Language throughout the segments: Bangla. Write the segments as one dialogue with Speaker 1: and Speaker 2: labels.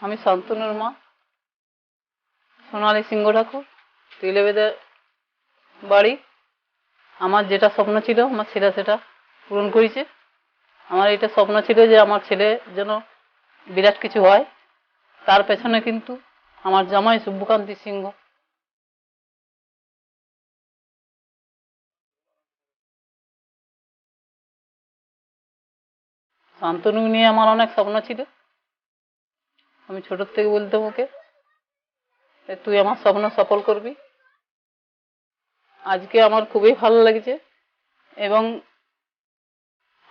Speaker 1: আমি শান্তনুর মা সোনালী সিংহ ঠাকুর, তিলেবেদে বাড়ি। আমার যেটা স্বপ্ন ছিল আমার ছেলে সেটা পূরণ করেছে। আমার এটা স্বপ্ন ছিল যে আমার ছেলে যেন বিরাট কিছু হয়, তার পেছনে কিন্তু আমার জামাই শুভকান্তি সিংহ। শান্তনু নিয়ে আমার অনেক স্বপ্ন ছিল। আমি ছোট থেকে বলতাম ওকে, তুই আমার স্বপ্ন সফল করবি। আজকে আমার খুবই ভালো লাগছে এবং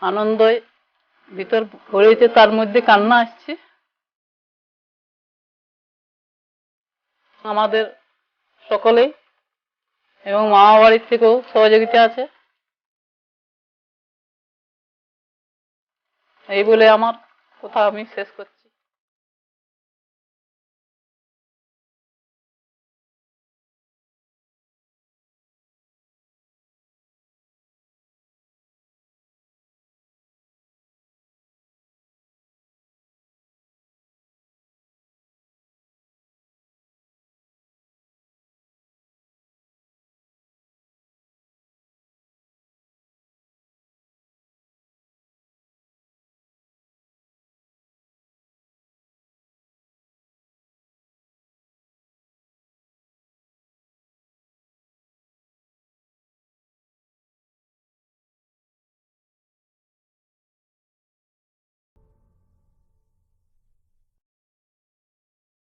Speaker 1: আনন্দে ভিতর ভরেছে, তার মধ্যে কান্না আসছে। আমাদের সকলেই এবং মামা বাড়ির থেকেও সহযোগিতা আছে। এই বলে আমার কথা আমি শেষ করছি।